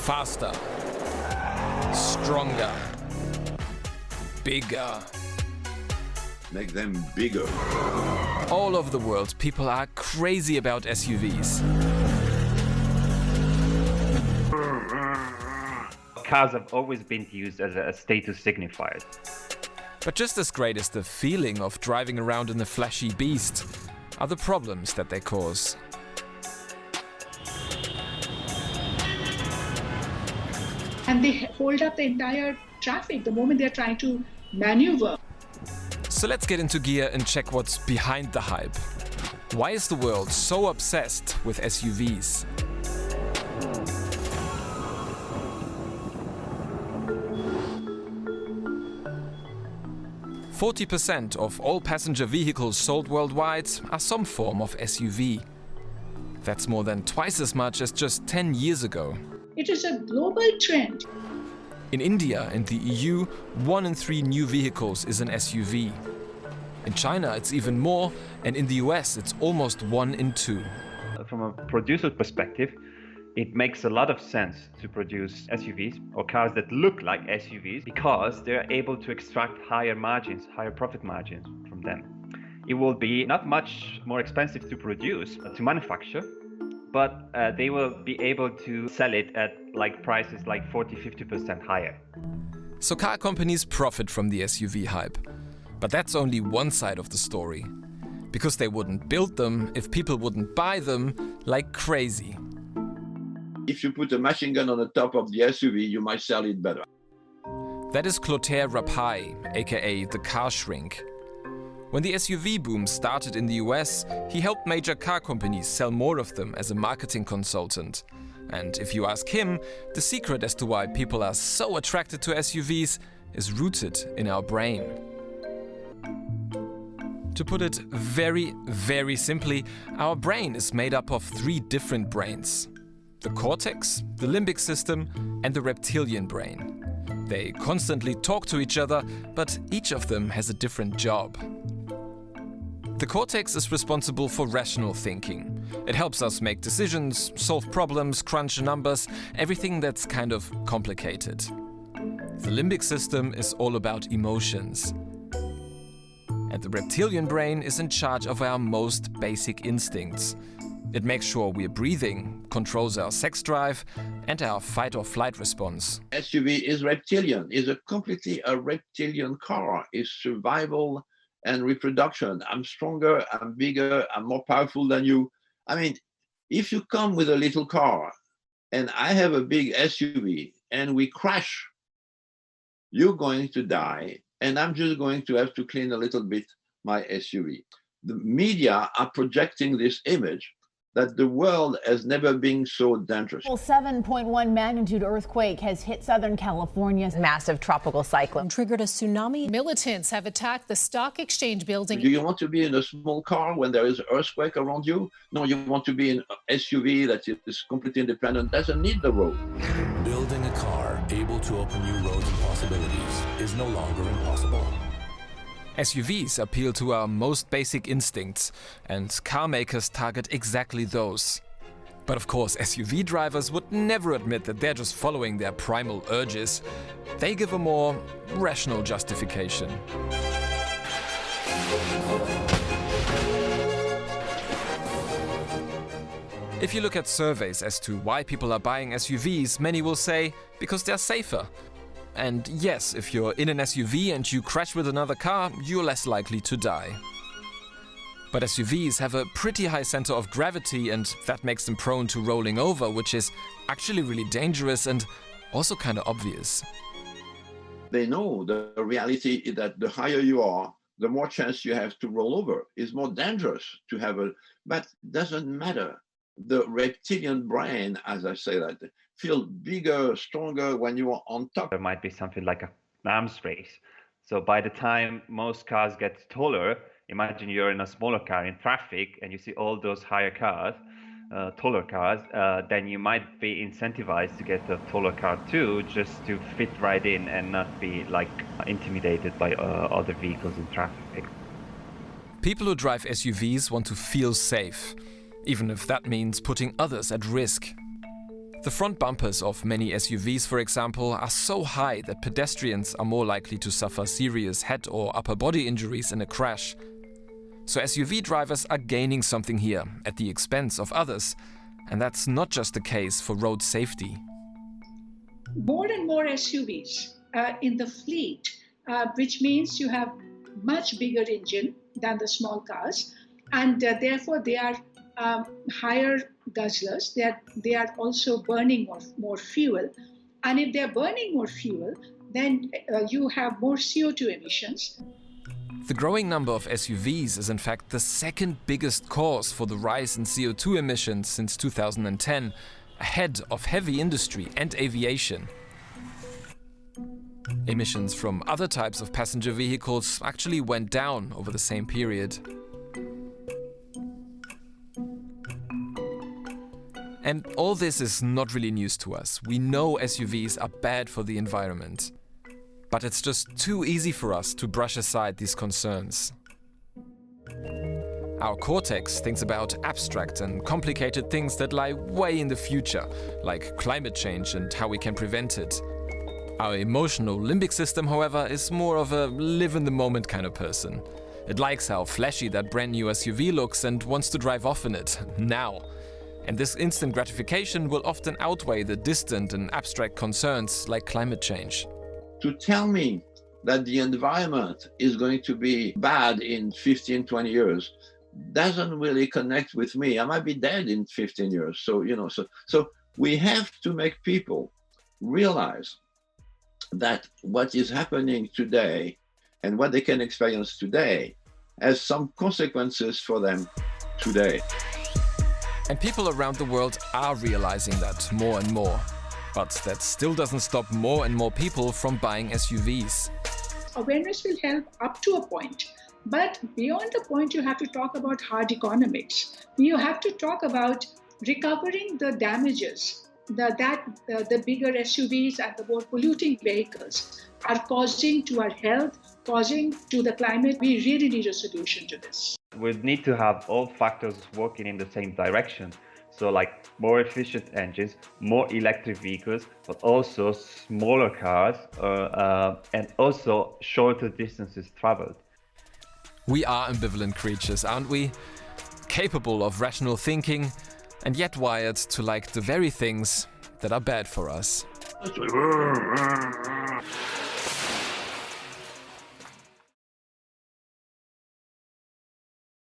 Faster, stronger, bigger. Make them bigger. All over the world, people are crazy about SUVs. Cars have always been used as a status signifier. But just as great as the feeling of driving around in a flashy beast are the problems that they cause. And they hold up the entire traffic the moment they're trying to maneuver. So let's get into gear and check what's behind the hype. Why is the world so obsessed with SUVs? %40 of all passenger vehicles sold worldwide are some form of SUV. That's more than twice as much as just 10 years ago. It is a global trend. In India and the EU, 1 in 3 new vehicles is an SUV. In China, it's even more, and in the US, it's almost 1 in 2. From a producer perspective, it makes a lot of sense to produce SUVs or cars that look like SUVs because they're able to extract higher margins, higher profit margins from them. It will be not much more expensive to produce, to manufacture, but they will be able to sell it at prices 40-50% higher. So car companies profit from the SUV hype. But that's only one side of the story. Because they wouldn't build them if people wouldn't buy them like crazy. If you put a machine gun on the top of the SUV, you might sell it better. That is Clotaire Rapaille, aka the car shrink. When the SUV boom started in the US, he helped major car companies sell more of them as a marketing consultant. And if you ask him, the secret as to why people are so attracted to SUVs is rooted in our brain. To put it very, very simply, our brain is made up of 3 different brains. The cortex, the limbic system, and the reptilian brain. They constantly talk to each other, but each of them has a different job. The cortex is responsible for rational thinking. It helps us make decisions, solve problems, crunch numbers, everything that's kind of complicated. The limbic system is all about emotions. And the reptilian brain is in charge of our most basic instincts. It makes sure we're breathing, controls our sex drive, and our fight or flight response. SUV is reptilian, is completely a reptilian car, is survival and reproduction. I'm stronger, I'm bigger, I'm more powerful than you. I mean, if you come with a little car and I have a big SUV and we crash, you're going to die and I'm just going to have to clean a little bit my SUV. The media are projecting this image that the world has never been so dangerous. Well, 7.1 magnitude earthquake has hit Southern California's massive tropical cyclone. Triggered a tsunami. Militants have attacked the stock exchange building. Do you want to be in a small car when there is an earthquake around you? No, you want to be in an SUV that is completely independent, doesn't need the road. Building a car able to open new roads and possibilities is no longer impossible. SUVs appeal to our most basic instincts, and car makers target exactly those. But of course, SUV drivers would never admit that they're just following their primal urges. They give a more rational justification. If you look at surveys as to why people are buying SUVs, many will say, because they're safer. And yes, if you're in an SUV and you crash with another car, you're less likely to die. But SUVs have a pretty high center of gravity, and that makes them prone to rolling over, which is actually really dangerous and also kind of obvious. They know the reality is that the higher you are, the more chance you have to roll over. It's more dangerous to have but it doesn't matter. The reptilian brain, as I say that, feel bigger, stronger when you are on top. There might be something like an arms race. So by the time most cars get taller, imagine you're in a smaller car in traffic and you see all those higher cars, taller cars, then you might be incentivized to get a taller car too, just to fit right in and not be intimidated by other vehicles in traffic. People who drive SUVs want to feel safe, even if that means putting others at risk. The front bumpers of many SUVs, for example, are so high that pedestrians are more likely to suffer serious head or upper body injuries in a crash. So SUV drivers are gaining something here at the expense of others, and that's not just the case for road safety. More and more SUVs in the fleet, which means you have much bigger engine than the small cars, and therefore they are higher guzzlers. They are also burning more fuel, and if they are burning more fuel, then you have more CO2 emissions. The growing number of SUVs is in fact the second biggest cause for the rise in CO2 emissions since 2010, ahead of heavy industry and aviation. Emissions from other types of passenger vehicles actually went down over the same period. And all this is not really news to us. We know SUVs are bad for the environment. But it's just too easy for us to brush aside these concerns. Our cortex thinks about abstract and complicated things that lie way in the future, like climate change and how we can prevent it. Our emotional limbic system, however, is more of a live-in-the-moment kind of person. It likes how flashy that brand new SUV looks and wants to drive off in it, now. And this instant gratification will often outweigh the distant and abstract concerns like climate change. To tell me that the environment is going to be bad in 15, 20 years doesn't really connect with me. I might be dead in 15 years. So we have to make people realize that what is happening today and what they can experience today has some consequences for them today. And people around the world are realizing that more and more. But that still doesn't stop more and more people from buying SUVs. Awareness will help up to a point. But beyond the point, you have to talk about hard economics. You have to talk about recovering the damages that the bigger SUVs and the more polluting vehicles are causing to our health, causing to the climate. We really need a solution to this. We need to have all factors working in the same direction. So like more efficient engines, more electric vehicles, but also smaller cars and also shorter distances traveled. We are ambivalent creatures, aren't we? Capable of rational thinking and yet wired to like the very things that are bad for us.